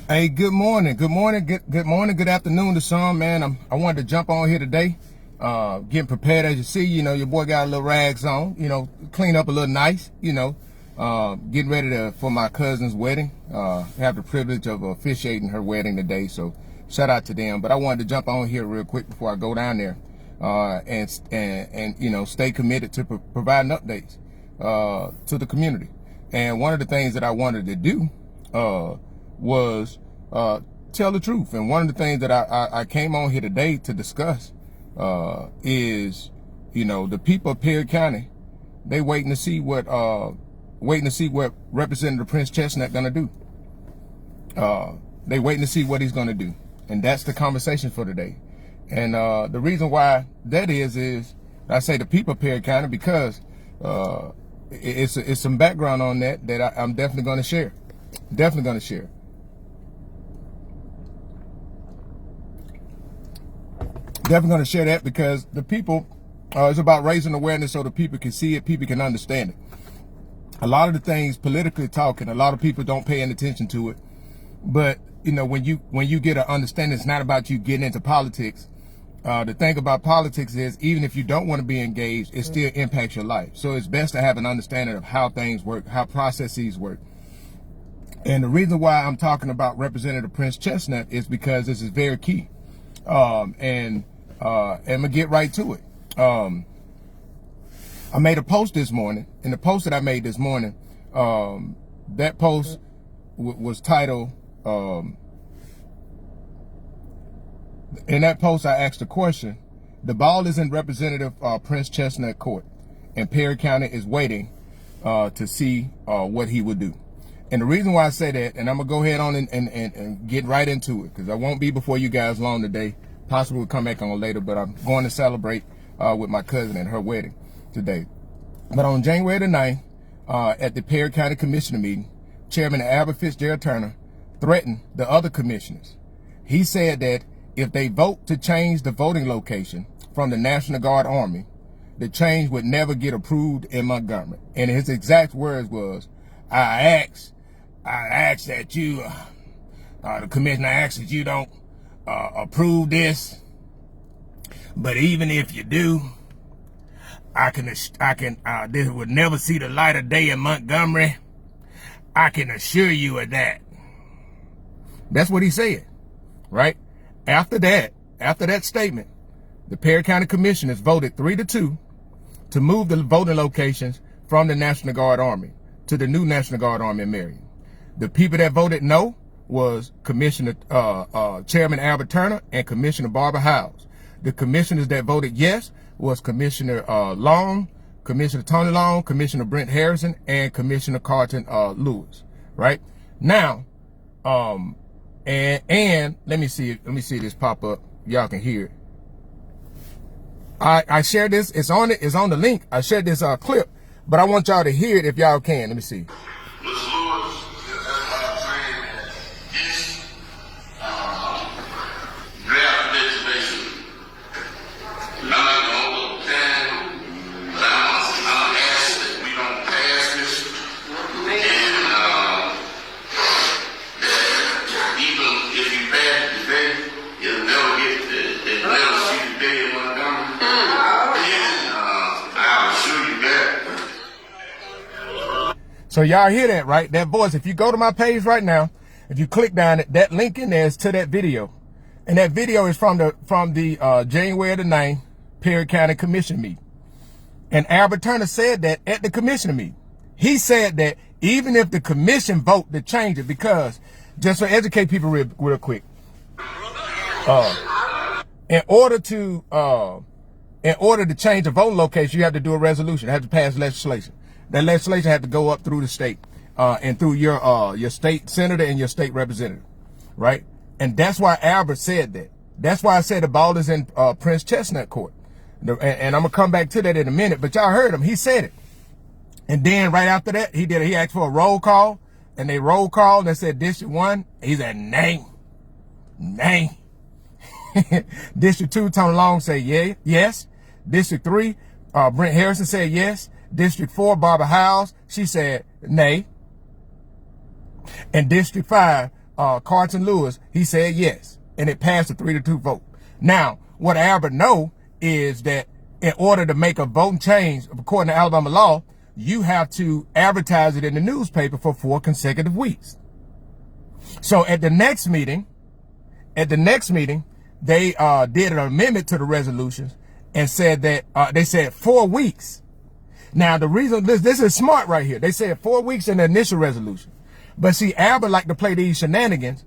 Hey, good morning, good morning, good morning, good afternoon to some, man. I wanted to jump on here today, getting prepared. As you see, your boy got a little rags on, clean up a little nice, getting ready for my cousin's wedding. Have the privilege of officiating her wedding today, so shout out to them. But I wanted to jump on here real quick before I go down there, and stay committed to providing updates to the community. And one of the things that I wanted to do was tell the truth. And one of the things that I came on here today to discuss is, the people of Perry County, they waiting to see what Representative Prince Chestnut gonna do. They waiting to see what he's gonna do, and that's the conversation for today. And the reason why that is I say the people of Perry County because it's some background on that I'm definitely gonna share. Definitely gonna share. Definitely going to share that because the people, it's about raising awareness so the people can see it, people can understand it. A lot of the things politically talking, a lot of people don't pay any attention to it. But, when you get an understanding, it's not about you getting into politics. The thing about politics is even if you don't want to be engaged, it still impacts your life. So it's best to have an understanding of how things work, how processes work. And the reason why I'm talking about Representative Prince Chestnut is because this is very key. And I'm gonna get right to it. I made a post this morning, and the post that I made this morning, that post was titled, in that post I asked a question. The ball is in Representative Prince Chestnut court, and Perry County is waiting to see what he would do. And the reason why I say that, and I'm gonna go ahead on and get right into it, because I won't be before you guys long today. Possibly we'll come back on later, but I'm going to celebrate with my cousin at her wedding today. But on January the 9th, at the Perry County Commissioner meeting, Chairman Albert Fitzgerald Turner threatened the other commissioners. He said that if they vote to change the voting location from the National Guard Army, the change would never get approved in Montgomery. And his exact words was, I ask that you, the commissioner asks that you don't approve this, but even if you do, this would never see the light of day in Montgomery. I can assure you of that. That's what he said, right? After that statement, the Perry County Commissioners voted 3-2 to move the voting locations from the National Guard Army to the new National Guard Army in Marion. The people that voted no was Chairman Albert Turner and Commissioner Barbara Howes. The commissioners that voted yes was Commissioner Long, Commissioner Tony Long, Commissioner Brent Harrison, and Commissioner Carlton Lewis. Right now, and let me see this pop up. Y'all can hear it. I shared this. It's on the link. I shared this clip, but I want y'all to hear it if y'all can. Let me see. So y'all hear that, right? That voice. If you go to my page right now, if you click down it, that link in there is to that video. And that video is from the January the 9th Perry County Commission meeting. And Albert Turner said that at the commissioner meeting. He said that even if the commission vote to change it, because, just to educate people real quick, in order to change the voting location, you have to do a resolution. You have to pass legislation. That legislation had to go up through the state and through your state senator and your state representative, right? And that's why Albert said that. That's why I said the ball is in Prince Chestnut court. And I'm gonna come back to that in a minute. But y'all heard him. He said it. And then right after that, he asked for a roll call, and they roll called and they said District 1. He said nay. District 2, Tony Long said yes. District 3, Brent Harrison said yes. District 4, Barbara Howes, she said nay. And District 5, Carson Lewis, he said yes, and it passed a 3-2 vote. Now, what Albert know is that in order to make a voting change, according to Alabama law, you have to advertise it in the newspaper for 4 consecutive weeks. So at the next meeting, they did an amendment to the resolutions and said that they said 4 weeks. Now the reason this is smart right here. They said 4 weeks in the initial resolution, but see, Albert liked to play these shenanigans,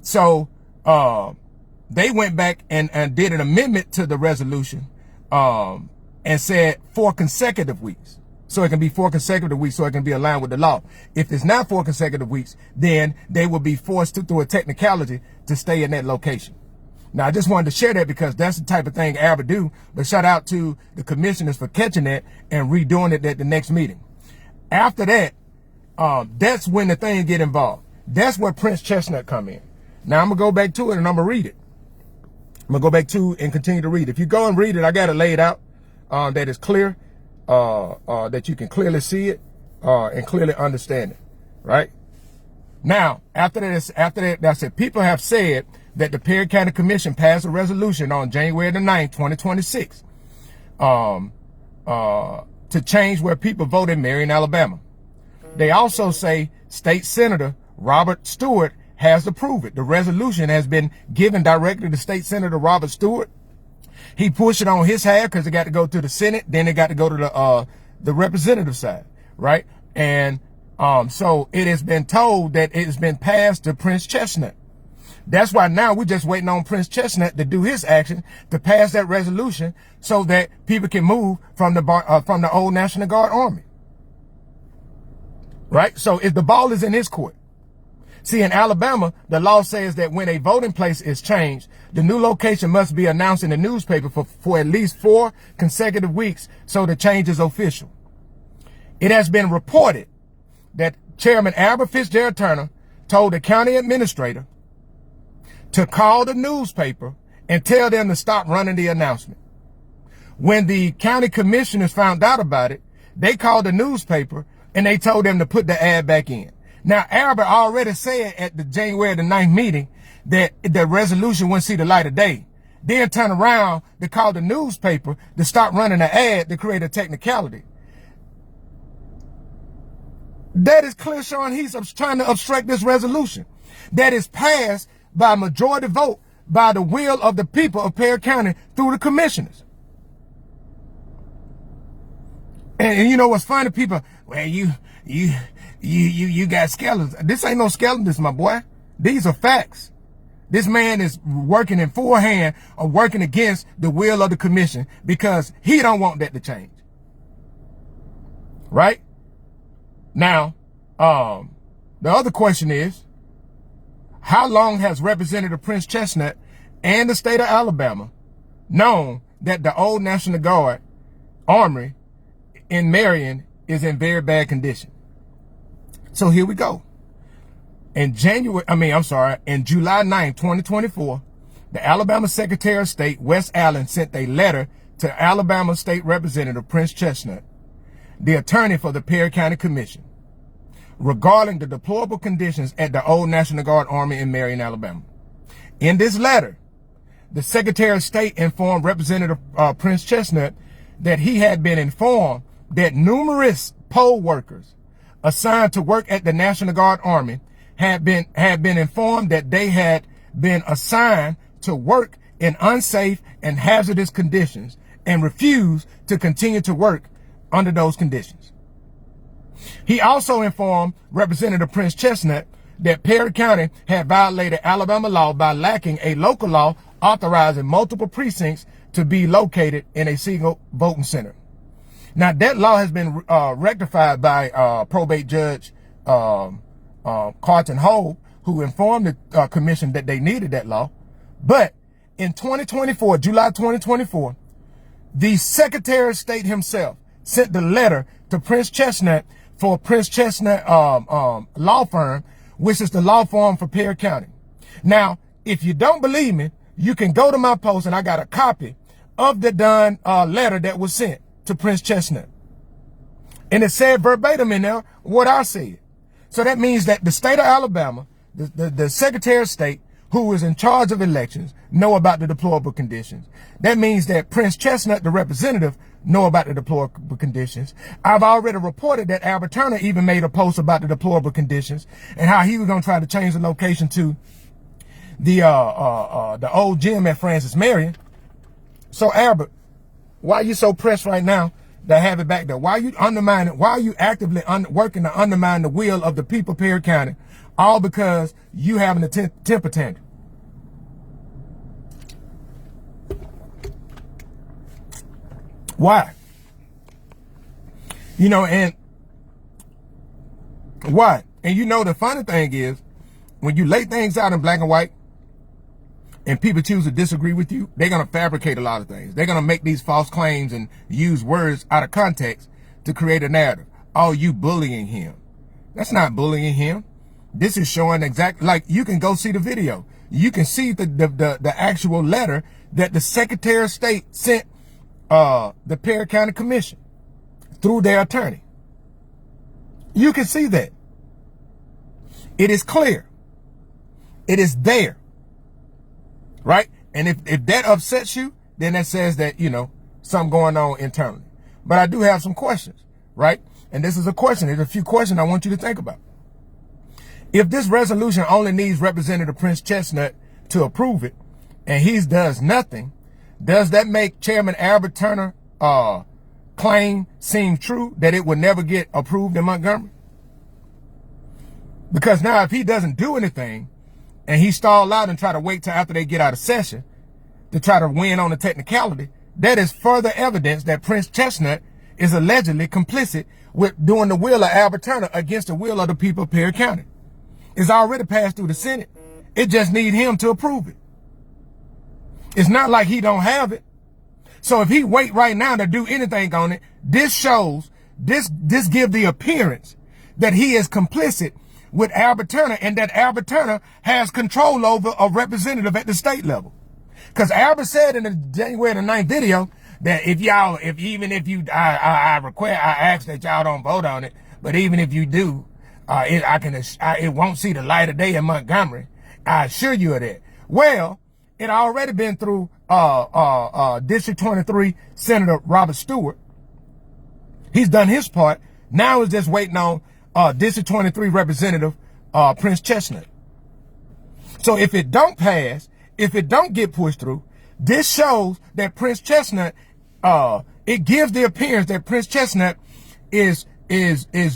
so they went back and did an amendment to the resolution and said 4 consecutive weeks. So it can be 4 consecutive weeks, so it can be aligned with the law. If it's not 4 consecutive weeks, then they will be forced to, through a technicality, to stay in that location. Now, I just wanted to share that because that's the type of thing Albert do. But shout out to the commissioners for catching that and redoing it at the next meeting. After that, that's when the things get involved. That's where Prince Chestnut come in. Now, I'm going to go back to it and I'm going to read it. I'm going to go back to and continue to read. If you go and read it, I got it laid out that is clear. That you can clearly see it and clearly understand it, right? Now, after that, I said, people have said that the Perry County Commission passed a resolution on January the 9th, 2026, to change where people vote in Marion, Alabama. They also say State Senator Robert Stewart has approved it. The resolution has been given directly to State Senator Robert Stewart. He pushed it on his half because it got to go to the Senate, then it got to go to the representative side, right? And so it has been told that it has been passed to Prince Chestnut. That's why now we're just waiting on Prince Chestnut to do his action to pass that resolution so that people can move from the old National Guard Army, right? So if the ball is in his court. See, in Alabama, the law says that when a voting place is changed, the new location must be announced in the newspaper for at least 4 consecutive weeks so the change is official. It has been reported that Chairman Albert Fitzgerald Turner told the county administrator to call the newspaper and tell them to stop running the announcement. When the county commissioners found out about it, they called the newspaper and they told them to put the ad back in. Now, Albert already said at the January the 9th meeting that the resolution wouldn't see the light of day. Then turn around to call the newspaper to stop running the ad to create a technicality. That is clear showing he's trying to obstruct this resolution that is passed by majority vote by the will of the people of Perry County through the commissioners. And you know what's funny? People, well, you got skeletons. This ain't no skeletons, my boy. These are facts. This man is working in full hand or working against the will of the commission because he don't want that to change. Right? Now, the other question is, how long has Representative Prince Chestnut and the state of Alabama known that the old National Guard Armory in Marion is in very bad condition? So here we go. In July 9th, 2024, the Alabama Secretary of State, Wes Allen, sent a letter to Alabama State Representative Prince Chestnut, the attorney for the Perry County Commission, regarding the deplorable conditions at the old National Guard Army in Marion, Alabama. In this letter, the Secretary of State informed Representative Prince Chestnut that he had been informed that numerous poll workers assigned to work at the National Guard Army had been informed that they had been assigned to work in unsafe and hazardous conditions and refused to continue to work under those conditions. He also informed Representative Prince Chestnut that Perry County had violated Alabama law by lacking a local law authorizing multiple precincts to be located in a single voting center. Now, that law has been rectified by probate judge Carlton Hogue, who informed the commission that they needed that law. But in 2024, July 2024, the Secretary of State himself sent the letter to Prince Chestnut for Prince Chestnut law firm, which is the law firm for Perry County. Now, if you don't believe me, you can go to my post, and I got a copy of the done letter that was sent to Prince Chestnut. And it said verbatim in there what I said. So that means that the state of Alabama, the Secretary of State, who is in charge of elections, know about the deplorable conditions. That means that Prince Chestnut, the representative, know about the deplorable conditions. I've already reported that Albert Turner even made a post about the deplorable conditions and how he was going to try to change the location to the old gym at Francis Marion. So Albert, why are you so pressed right now to have it back there? Why are you undermining? Why are you actively working to undermine the will of the people of Perry County? All because you having a temper tantrum. Why? You know, and why? And you know, the funny thing is, when you lay things out in black and white, and people choose to disagree with you, they're going to fabricate a lot of things. They're going to make these false claims and use words out of context to create a narrative. Oh, you bullying him. That's not bullying him. This is showing exactly, like, you can go see the video. You can see the actual letter that the Secretary of State sent the Perry County Commission through their attorney. You can see that. It is clear. It is there. Right? And if that upsets you, then that says that, you know, something going on internally. But I do have some questions, right? And this is a question. There's a few questions I want you to think about. If this resolution only needs Representative Prince Chestnut to approve it, and he does nothing, does that make Chairman Albert Turner claim seem true that it would never get approved in Montgomery? Because now if he doesn't do anything, and he stalled out and try to wait till after they get out of session to try to win on the technicality, that is further evidence that Prince Chestnut is allegedly complicit with doing the will of Albert Turner against the will of the people of Perry County. It's already passed through the Senate. It just needs him to approve it. It's not like he don't have it. So if he wait right now to do anything on it, this shows, this gives the appearance that he is complicit with Albert Turner, and that Albert Turner has control over a representative at the state level. Because Albert said in the January the 9th video that I ask that y'all don't vote on it, but even if you do, it won't see the light of day in Montgomery. I assure you of that. Well, it already been through District 23 Senator Robert Stewart. He's done his part. Now it's just waiting on District 23 Representative Prince Chestnut. So if it don't pass, if it don't get pushed through, this shows that Prince Chestnut, it gives the appearance that Prince Chestnut is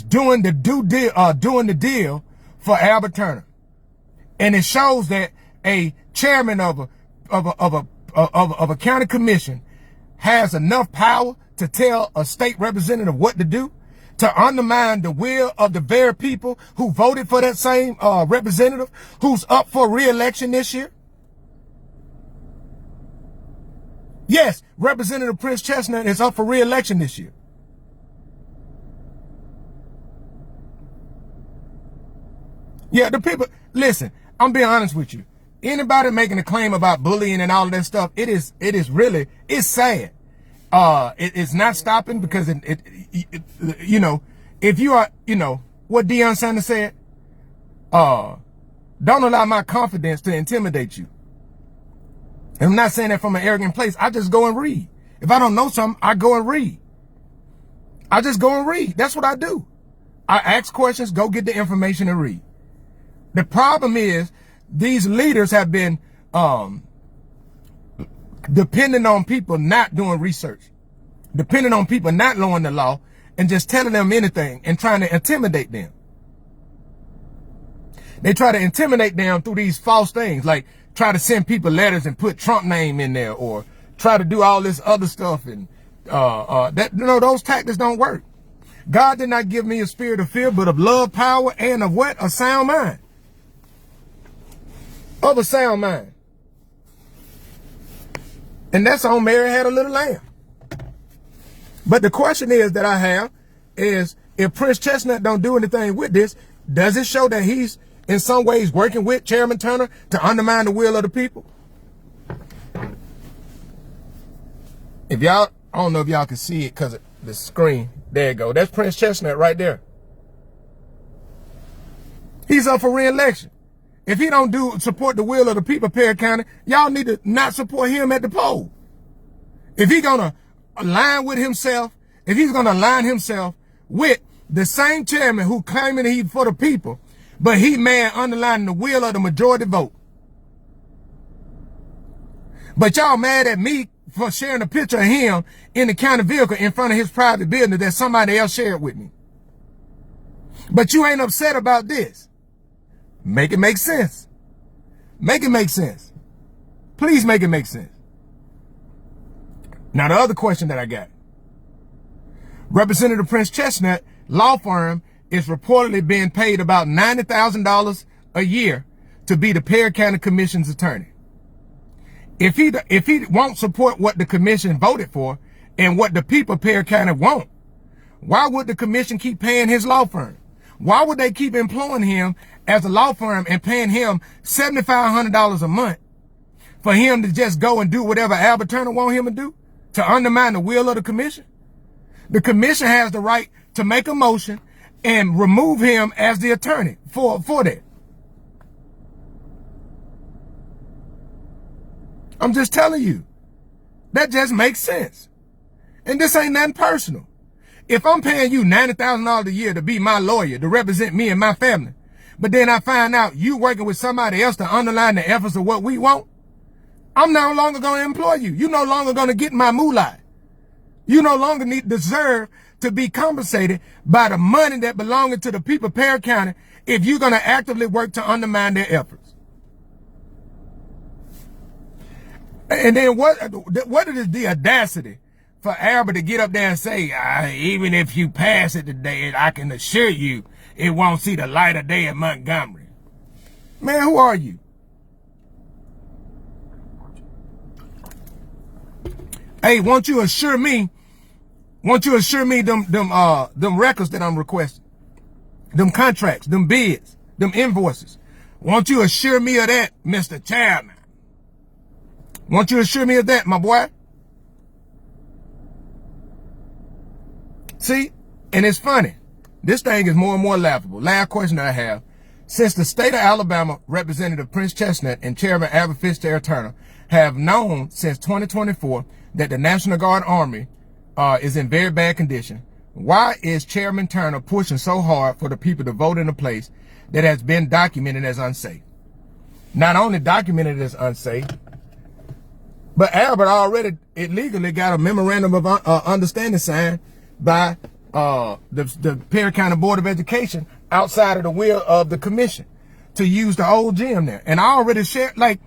doing the deal for Albert Turner, and it shows that a chairman of a county commission has enough power to tell a state representative what to do, to undermine the will of the very people who voted for that same representative who's up for re-election this year. Yes, Representative Prince Chestnut is up for re-election this year. Yeah, the people, listen, I'm being honest with you. Anybody making a claim about bullying and all of that stuff, it's sad. It's not stopping because you know, if you are, you know, what Deion Sanders said, don't allow my confidence to intimidate you. And I'm not saying that from an arrogant place. I just go and read. If I don't know something, I go and read. I just go and read. That's what I do. I ask questions, go get the information and read. The problem is these leaders have been depending on people not doing research, depending on people not knowing the law and just telling them anything and trying to intimidate them. They try to intimidate them through these false things, like try to send people letters and put Trump name in there, or try to do all this other stuff. And those tactics don't work. God did not give me a spirit of fear, but of love, power, and of what? A sound mind. Of a sound mind. And that's on Mary Had a Little Lamb. But the question is that I have is, if Prince Chestnut don't do anything with this, does it show that he's in some ways working with Chairman Turner to undermine the will of the people? If y'all, I don't know if y'all can see it because of the screen. There you go. That's Prince Chestnut right there. He's up for re-election. if he don't support the will of the people of Perry County, y'all need to not support him at the poll. If he's gonna align with himself, if he's gonna align himself with the same chairman who claiming he for the people, but he mad underlining the will of the majority vote. But y'all mad at me for sharing a picture of him in the county vehicle in front of his private business that somebody else shared with me. But you ain't upset about this. Make it make sense. Make it make sense. Please make it make sense. Now, the other question that I got. Representative Prince Chestnut law firm is reportedly being paid about $90,000 a year to be the Perry County Commission's attorney. If he won't support what the commission voted for and what the people of Perry County want, why would the commission keep paying his law firm? Why would they keep employing him as a law firm and paying him $7,500 a month for him to just go and do whatever Albert Turner want him to do, to undermine the will of the commission? The commission has the right to make a motion and remove him as the attorney for that. I'm just telling you, that just makes sense. And this ain't nothing personal. If I'm paying you $90,000 a year to be my lawyer, to represent me and my family, but then I find out you working with somebody else to underline the efforts of what we want, I'm no longer going to employ you. You're no longer going to get my moolah. You no longer deserve to be compensated by the money that belongs to the people of Perry County if you're going to actively work to undermine their efforts. And then what is the audacity for Albert to get up there and say, even if you pass it today, I can assure you it won't see the light of day in Montgomery. Man, who are you? Hey, won't you assure me them records that I'm requesting, them contracts, them bids, them invoices? Won't you assure me of that, Mr. Chairman? Won't you assure me of that, my boy? See, and it's funny. This thing is more and more laughable. Last question I have. Since the state of Alabama Representative Prince Chestnut and Chairman Albert Fitzgerald Turner have known since 2024 that the National Guard Army is in very bad condition, why is Chairman Turner pushing so hard for the people to vote in a place that has been documented as unsafe? Not only documented as unsafe, but Albert already illegally got a memorandum of understanding signed by the Perry County Board of Education outside of the will of the commission to use the old gym there. And I already shared, and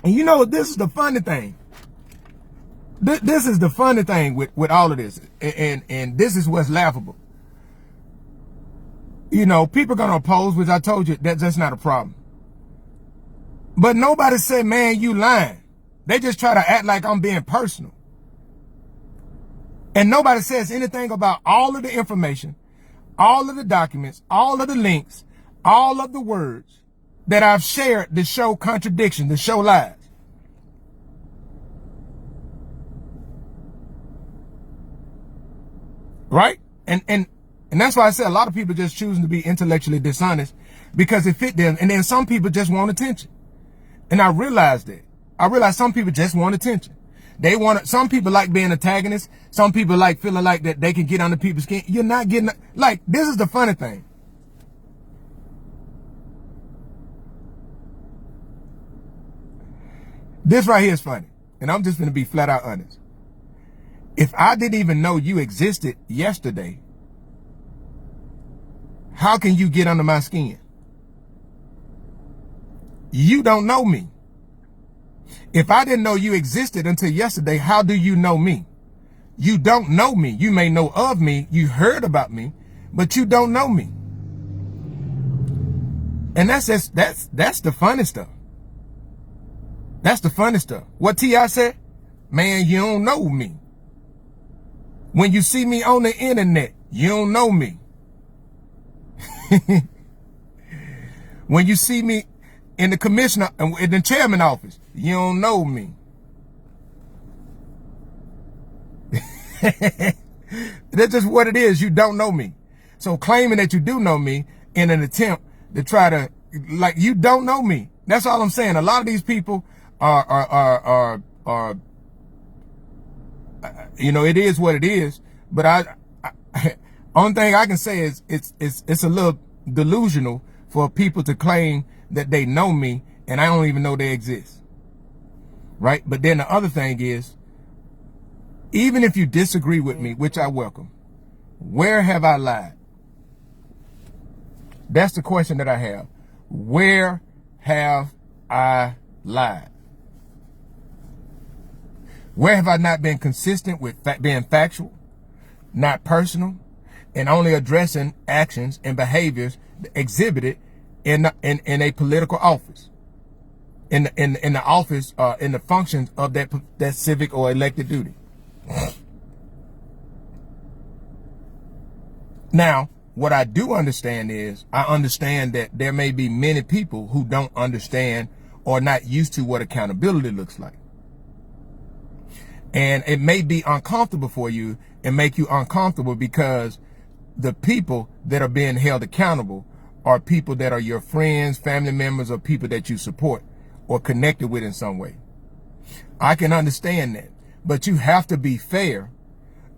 you know, this is the funny thing. This is the funny thing with all of this. And this is what's laughable. You know, people are going to oppose, which I told you, that's not a problem. But nobody said, man, you lying. They just try to act like I'm being personal. And nobody says anything about all of the information, all of the documents, all of the links, all of the words that I've shared to show contradiction, to show lies. Right? And that's why I said a lot of people just choosing to be intellectually dishonest because it fit them. And then some people just want attention. And I realized that. I realized some people just want attention. Some people like being antagonists. Some people like feeling like that they can get under people's skin. You're not getting, this is the funny thing. This right here is funny. And I'm just going to be flat out honest. If I didn't even know you existed yesterday, how can you get under my skin? You don't know me. If I didn't know you existed until yesterday, how do you know me? You don't know me. You may know of me. You heard about me, but you don't know me. And that's the funny stuff. That's the funny stuff. What T.I. said? Man, you don't know me. When you see me on the internet, you don't know me. When you see me in the commissioner, in the chairman office, you don't know me. That's just what it is. You don't know me. So claiming that you do know me in an attempt to try to like you don't know me. That's all I'm saying. A lot of these people are you know, it is what it is. But only thing I can say is it's a little delusional for people to claim that they know me and I don't even know they exist. Right? But then the other thing is, even if you disagree with me, which I welcome, where have I lied? That's the question that I have. Where have I lied? Where have I not been consistent with being factual, not personal, and only addressing actions and behaviors exhibited in a political office, in the office, in the functions of that civic or elected duty? Now, what I do understand is, I understand that there may be many people who don't understand or not used to what accountability looks like. And it may be uncomfortable for you and make you uncomfortable because the people that are being held accountable are people that are your friends, family members, or people that you support or connected with in some way. I can understand that, but you have to be fair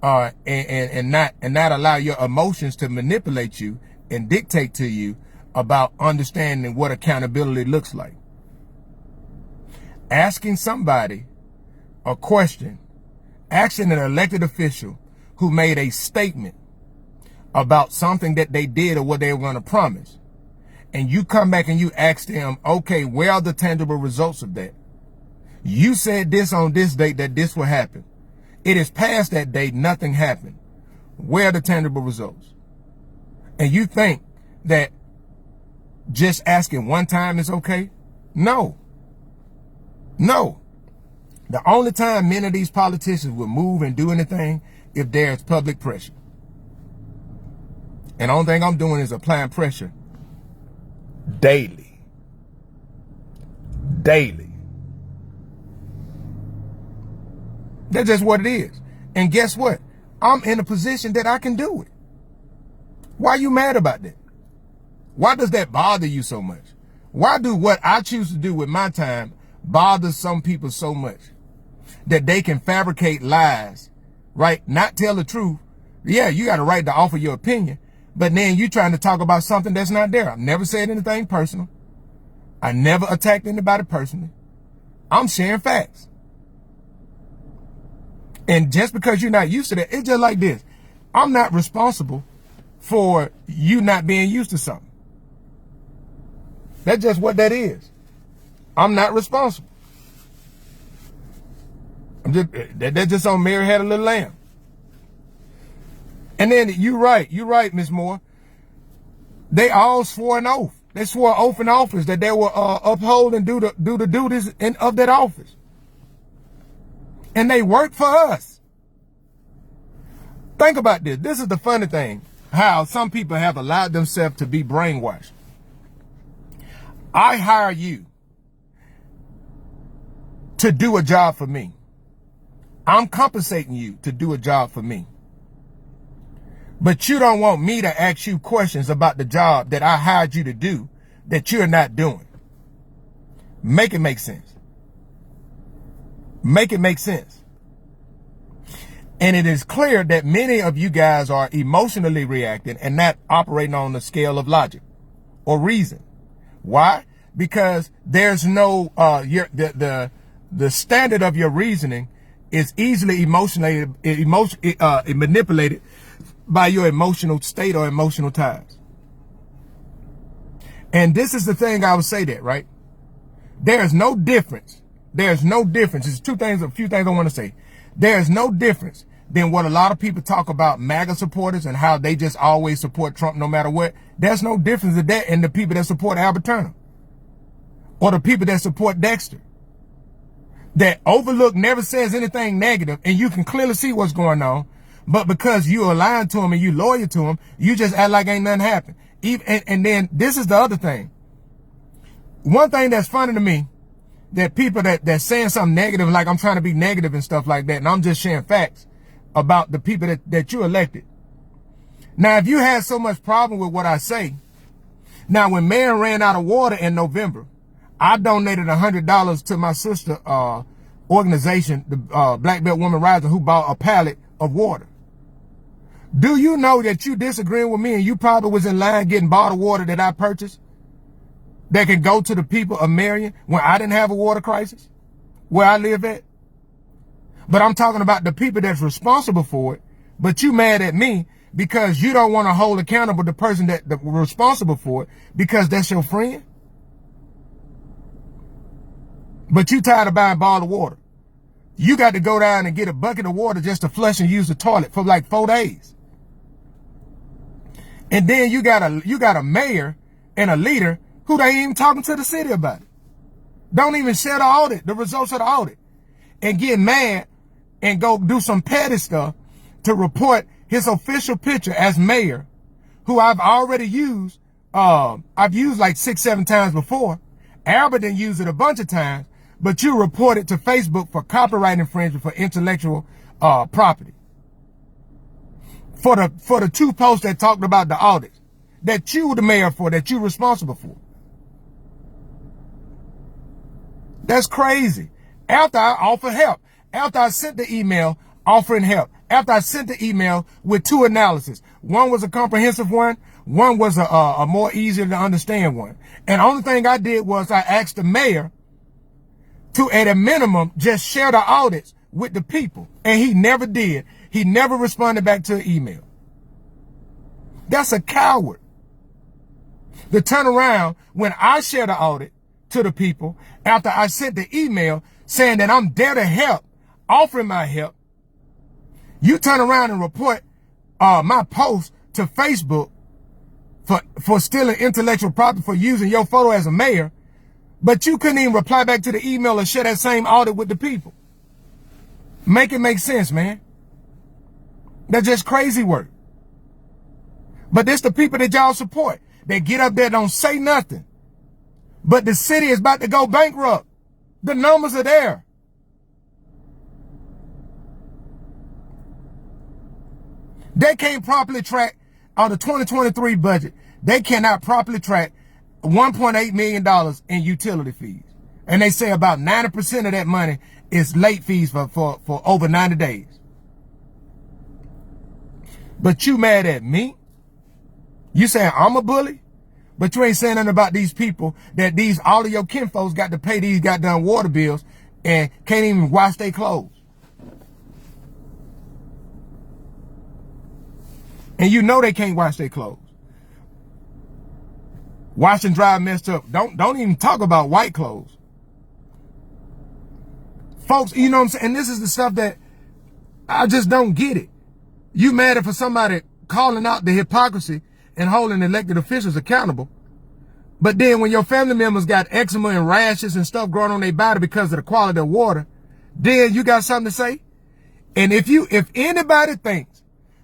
and not allow your emotions to manipulate you and dictate to you about understanding what accountability looks like. Asking somebody a question, asking an elected official who made a statement about something that they did or what they were going to promise, and you come back and you ask them, okay, where are the tangible results of that? You said this on this date that this will happen. It is past that date, nothing happened. Where are the tangible results? And you think that just asking one time is okay? No. No. The only time many of these politicians will move and do anything if there's public pressure. And the only thing I'm doing is applying pressure daily. Daily. That's just what it is. And guess what? I'm in a position that I can do it. Why are you mad about that? Why does that bother you so much? Why do what I choose to do with my time bother some people so much that they can fabricate lies, right? Not tell the truth. Yeah, you got a right to offer your opinion, but then you trying to talk about something that's not there. I've never said anything personal. I never attacked anybody personally. I'm sharing facts. And just because you're not used to that, it's just like this. I'm not responsible for you not being used to something. That's just what that is. I'm not responsible. That's just on Mary Had a Little Lamb. And then you're right, Miss Moore. They all swore an oath. They swore an oath in office that they will uphold and do the duties of that office. And they work for us. Think about this. This is the funny thing, how some people have allowed themselves to be brainwashed. I hire you to do a job for me. I'm compensating you to do a job for me. But you don't want me to ask you questions about the job that I hired you to do that you're not doing. Make it make sense. Make it make sense. And it is clear that many of you guys are emotionally reacting and not operating on the scale of logic or reason. Why? Because there's no, the standard of your reasoning is easily manipulated by your emotional state or emotional ties. And this is the thing I would say that, right? There's no difference. There's no difference. There's a few things I want to say. There's no difference than what a lot of people talk about MAGA supporters and how they just always support Trump no matter what. There's no difference in that and the people that support Albert Turner or the people that support Dexter. That Overlook never says anything negative and you can clearly see what's going on. But because you aligned to him and you loyal to him, you just act like ain't nothing happened. And then this is the other thing. One thing that's funny to me, that people that's saying something negative, like I'm trying to be negative and stuff like that, and I'm just sharing facts about the people that you elected. Now, if you had so much problem with what I say, Now, when Marion ran out of water in November, I donated $100 to my sister organization, the Black Belt Woman Rising, who bought a pallet of water. Do you know that you disagreeing with me and you probably was in line getting bottled water that I purchased that can go to the people of Marion when I didn't have a water crisis where I live at? But I'm talking about the people that's responsible for it, but you mad at me because you don't want to hold accountable the person that responsible for it because that's your friend? But you tired of buying bottled water. You got to go down and get a bucket of water just to flush and use the toilet for like 4 days. And then you got a mayor and a leader who they ain't even talking to the city about it. Don't even share the audit, the results of the audit, and get mad and go do some petty stuff to report his official picture as mayor, who I've already used. I've used like 6-7 times before. Albert didn't use it a bunch of times, but you report it to Facebook for copyright infringement for intellectual property. For the 2 posts that talked about the audits that you were the mayor for, that you're responsible for. That's crazy. After I offered help, after I sent the email offering help, after I sent the email with 2 analyses, one was a comprehensive one was a more easier to understand one. And the only thing I did was I asked the mayor to, at a minimum, just share the audits with the people. And he never did. He never responded back to an email. That's a coward. To turn around when I share the audit to the people after I sent the email saying that I'm there to help, offering my help, you turn around and report my post to Facebook for stealing intellectual property, for using your photo as a mayor, but you couldn't even reply back to the email or share that same audit with the people. Make it make sense, man. That's just crazy work. But this the people that y'all support. They get up there, don't say nothing. But the city is about to go bankrupt. The numbers are there. They can't properly track on the 2023 budget. They cannot properly track $1.8 million in utility fees. And they say about 90% of that money is late fees for over 90 days. But you mad at me? You saying I'm a bully? But you ain't saying nothing about these people that all of your kinfolks got to pay these goddamn water bills and can't even wash their clothes. And you know they can't wash their clothes. Wash and dry messed up. Don't even talk about white clothes. Folks, you know what I'm saying? And this is the stuff that I just don't get it. You mad at for somebody calling out the hypocrisy and holding elected officials accountable. But then when your family members got eczema and rashes and stuff growing on their body because of the quality of water, then you got something to say? And if anybody thinks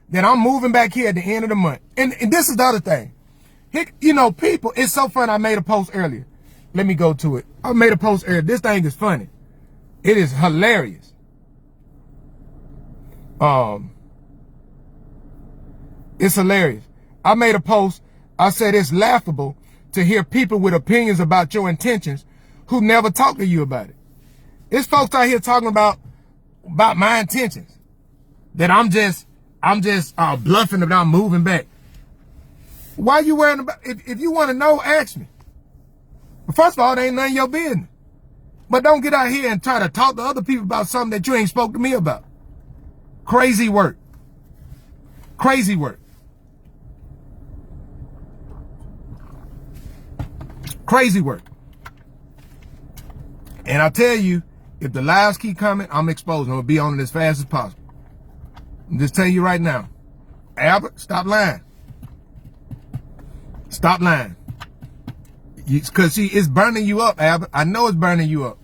that I'm moving back here at the end of the month, and this is the other thing. You know, people, it's so funny. I made a post earlier. Let me go to it. I made a post earlier. This thing is funny. It is hilarious. It's hilarious. I made a post. I said it's laughable to hear people with opinions about your intentions who never talk to you about it. It's folks out here talking about my intentions. That I'm just bluffing that I'm moving back. Why you worrying about? If you want to know, ask me. But first of all, it ain't none of your business. But don't get out here and try to talk to other people about something that you ain't spoke to me about. Crazy work. Crazy work. Crazy work. And I'll tell you, if the lies keep coming, I'm exposed. I'm going to be on it as fast as possible. I'm just telling you right now. Albert, stop lying. Stop lying. Because, see, it's burning you up, Albert. I know it's burning you up.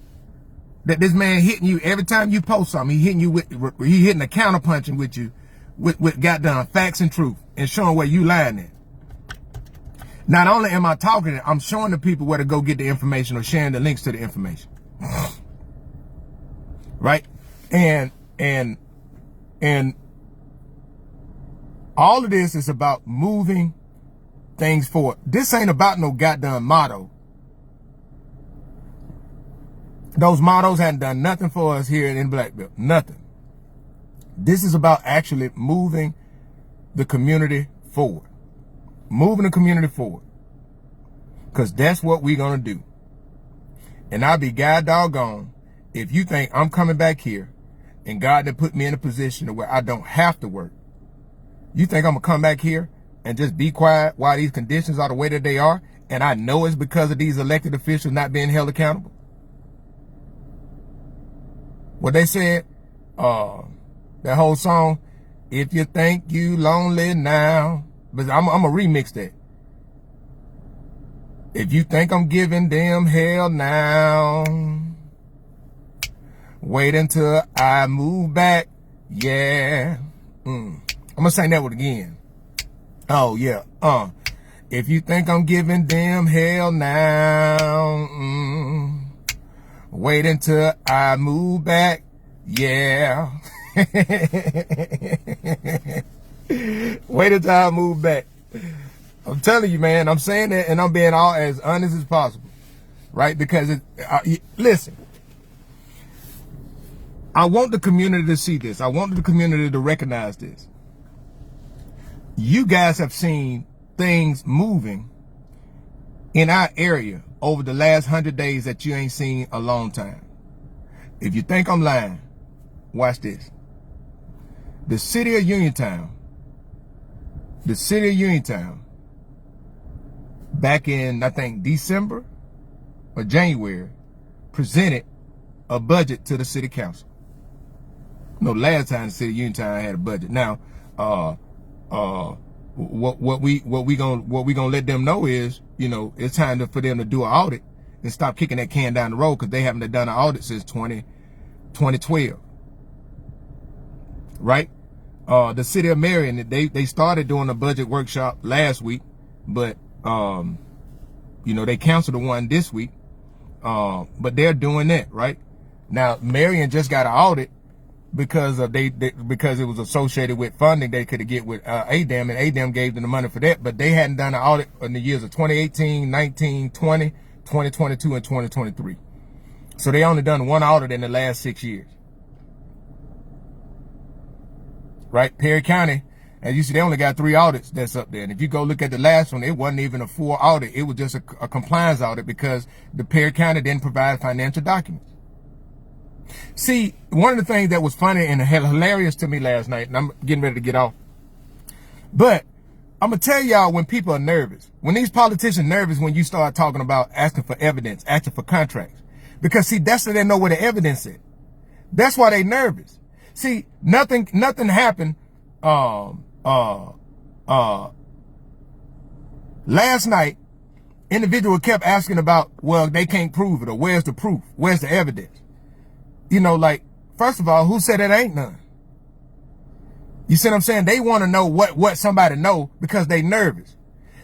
That this man hitting you every time you post something. He hitting a counterpunching with you with goddamn facts and truth and showing where you lying at. Not only am I talking it, I'm showing the people where to go get the information or sharing the links to the information. Right? And all of this is about moving things forward. This ain't about no goddamn motto. Those mottos hadn't done nothing for us here in Black Belt. Nothing. This is about actually moving the community forward. Moving the community forward. Because that's what we're going to do. And I'll be god doggone if you think I'm coming back here and God done put me in a position where I don't have to work. You think I'm going to come back here and just be quiet while these conditions are the way that they are? And I know it's because of these elected officials not being held accountable. What they said, that whole song, if you think you lonely now, but I'm going to remix that. If you think I'm giving them hell now, wait until I move back, yeah. I'm going to sing that one again. Oh, yeah. If you think I'm giving them hell now, wait until I move back, yeah. Wait until I move back. I'm telling you, man, I'm saying that and I'm being all as honest as possible, right? Because, listen, I want the community to see this. I want the community to recognize this. You guys have seen things moving in our area over the last 100 days that you ain't seen a long time. If you think I'm lying, watch this. The city of Uniontown, back in, I think, December or January, presented a budget to the city council. No, last time the city of Uniontown had a budget. Now, what we gonna let them know is, you know, it's time for them to do an audit and stop kicking that can down the road, because they haven't done an audit since 2012. Right? The city of Marion, they started doing a budget workshop last week, but you know, they canceled the one this week. But they're doing that, right? Now, Marion just got an audit because of because it was associated with funding they could get with ADAM, and ADAM gave them the money for that, but they hadn't done an audit in the years of 2018, 19, 20, 2022, and 2023. So they only done one audit in the last 6 years. Right? Perry County, as you see, they only got 3 audits that's up there. And if you go look at the last one, it wasn't even a full audit. It was just a compliance audit because the Perry County didn't provide financial documents. See, one of the things that was funny and hilarious to me last night, and I'm getting ready to get off, but I'm going to tell y'all when people are nervous, when these politicians nervous, when you start talking about asking for evidence, asking for contracts, because see, that's so they know where the evidence is. That's why they nervous. See, nothing happened, last night. Individual kept asking about, well, they can't prove it, or where's the proof? Where's the evidence? You know, like, first of all, who said it ain't none? You see what I'm saying? They want to know what somebody know because they nervous.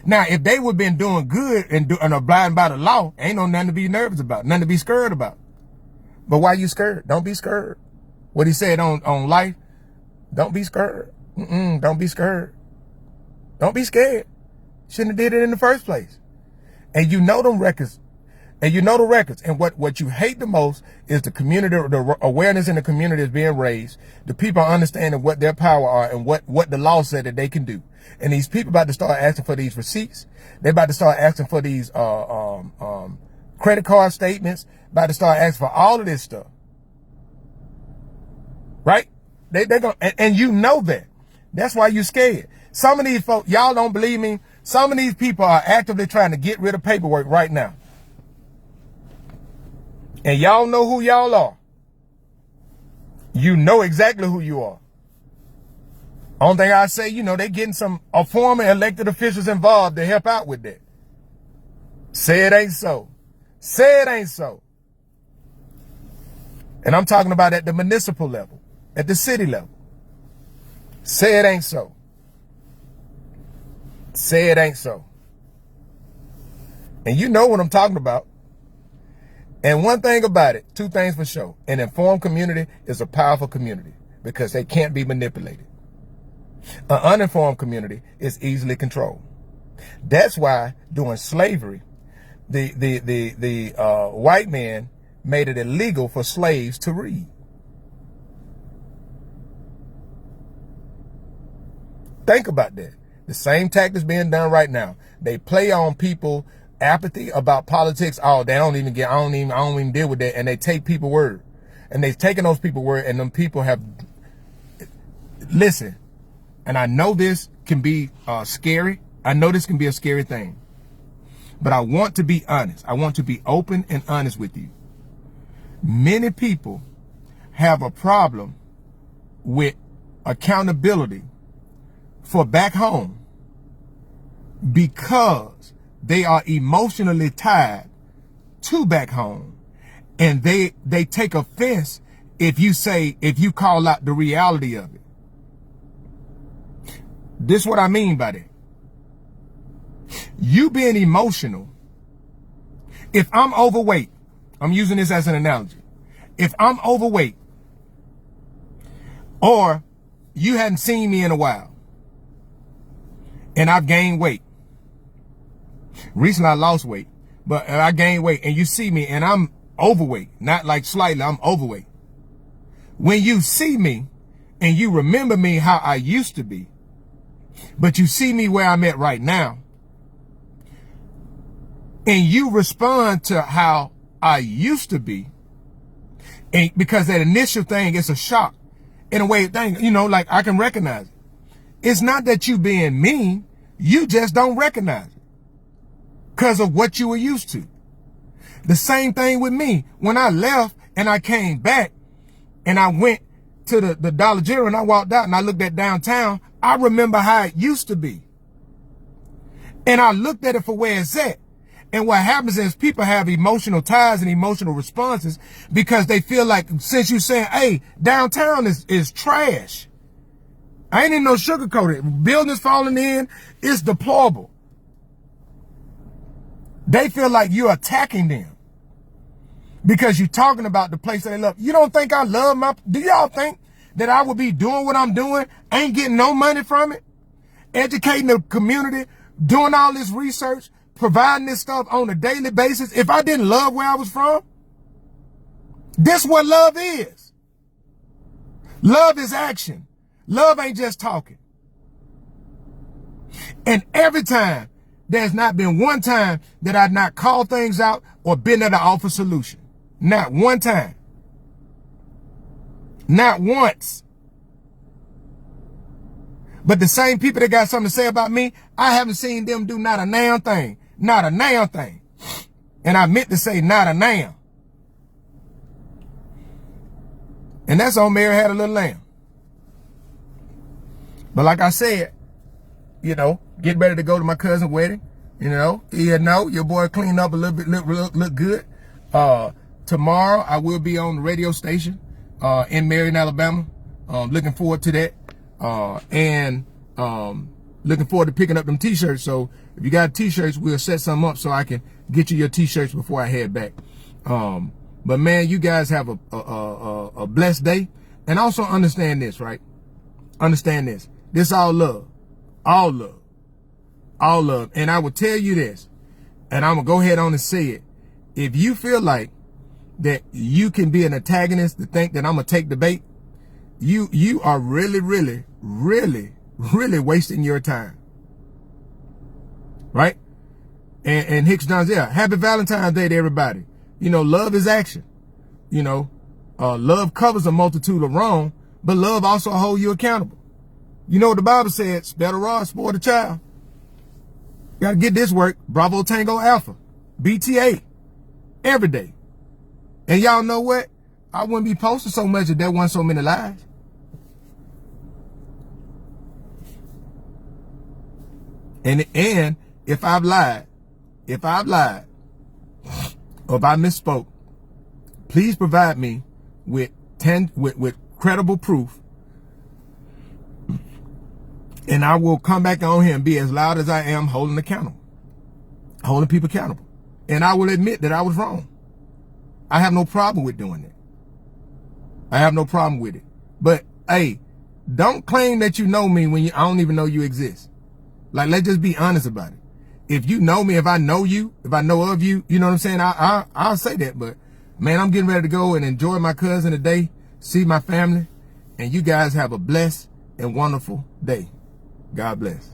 Now, if they would been doing good and abiding by the law, ain't no nothing to be nervous about, nothing to be scared about. But why you scared? Don't be scared. What he said on life, don't be scared. Don't be scared. Don't be scared. Shouldn't have did it in the first place. And you know them records. And you know the records. And what you hate the most is the community, the awareness in the community is being raised. The people are understanding what their power are and what the law said that they can do. And these people about to start asking for these receipts. They're about to start asking for these credit card statements. About to start asking for all of this stuff. Right? They're gonna, and you know that. That's why you're scared. Some of these folks, y'all don't believe me. Some of these people are actively trying to get rid of paperwork right now. And y'all know who y'all are. You know exactly who you are. Only thing I say, you know, they getting some former elected officials involved to help out with that. Say it ain't so. Say it ain't so. And I'm talking about at the municipal level, at the city level. Say it ain't so. Say it ain't so. And you know what I'm talking about. And one thing about it, 2 things for sure. An informed community is a powerful community because they can't be manipulated. An uninformed community is easily controlled. That's why during slavery, the white man made it illegal for slaves to read. Think about that. The same tactics being done right now. They play on people apathy about politics. Oh, they don't even get, I don't even deal with that. And they take people word. And they've taken those people word, and them people have, listen, and I know this can be scary. I know this can be a scary thing. But I want to be honest. I want to be open and honest with you. Many people have a problem with accountability for back home because they are emotionally tied to back home, and they take offense if you call out the reality of it. This is what I mean by that. You being emotional, if I'm overweight, I'm using this as an analogy. If I'm overweight, or you hadn't seen me in a while, and I've gained weight. Recently I lost weight, but I gained weight, and you see me and I'm overweight, not like slightly, I'm overweight. When you see me and you remember me how I used to be, but you see me where I'm at right now, and you respond to how I used to be, and because that initial thing is a shock, in a way, thing, you know, like I can recognize it. It's not that you being mean, you just don't recognize it because of what you were used to. The same thing with me. When I left and I came back and I went to the Dollar General and I walked out and I looked at downtown, I remember how it used to be. And I looked at it for where it's at. And what happens is people have emotional ties and emotional responses because they feel like, since you saying, hey, downtown is trash. I ain't even no sugarcoat it. Buildings falling in, it's deplorable. They feel like you're attacking them because you're talking about the place that they love. You don't think I love do y'all think that I would be doing what I'm doing, ain't getting no money from it, educating the community, doing all this research, providing this stuff on a daily basis, if I didn't love where I was from? This is what love is. Love is action. Love ain't just talking. And every time, there's not been one time that I've not called things out or been there to offer solution. Not one time. Not once. But the same people that got something to say about me, I haven't seen them do not a damn thing. Not a damn thing. And I meant to say not a damn. And that's on Mary Had a Little Lamb. But like I said, you know, get ready to go to my cousin's wedding. You know, your boy cleaned up a little bit, look good. Tomorrow I will be on the radio station in Marion, Alabama. Looking forward to that. And looking forward to picking up them t-shirts. So if you got t-shirts, we'll set some up so I can get you your t-shirts before I head back. But man, you guys have a blessed day. And also understand this, right? Understand this. This all love. All love. All love. And I will tell you this, and I'm going to go ahead on and say it. If you feel like that you can be an antagonist to think that I'm going to take the bait, you are really, really, really, really wasting your time. Right? And Hicks John's, yeah, happy Valentine's Day to everybody. You know, love is action. You know, love covers a multitude of wrong, but love also holds you accountable. You know what the Bible said, spare the rod, spoil the child. Got to get this work. Bravo Tango Alpha. BTA. Every day. And y'all know what? I wouldn't be posting so much if there wasn't so many lies. And if I've lied, or if I misspoke, please provide me with credible proof. And I will come back on here and be as loud as I am, holding people accountable. And I will admit that I was wrong. I have no problem with doing that. I have no problem with it. But hey, don't claim that you know me when I don't even know you exist. Like, let's just be honest about it. if you know me, if I know you, if I know of you, you know what I'm saying? I'll say that. But man, I'm getting ready to go and enjoy my cousin today, see my family, and you guys have a blessed and wonderful day. God bless.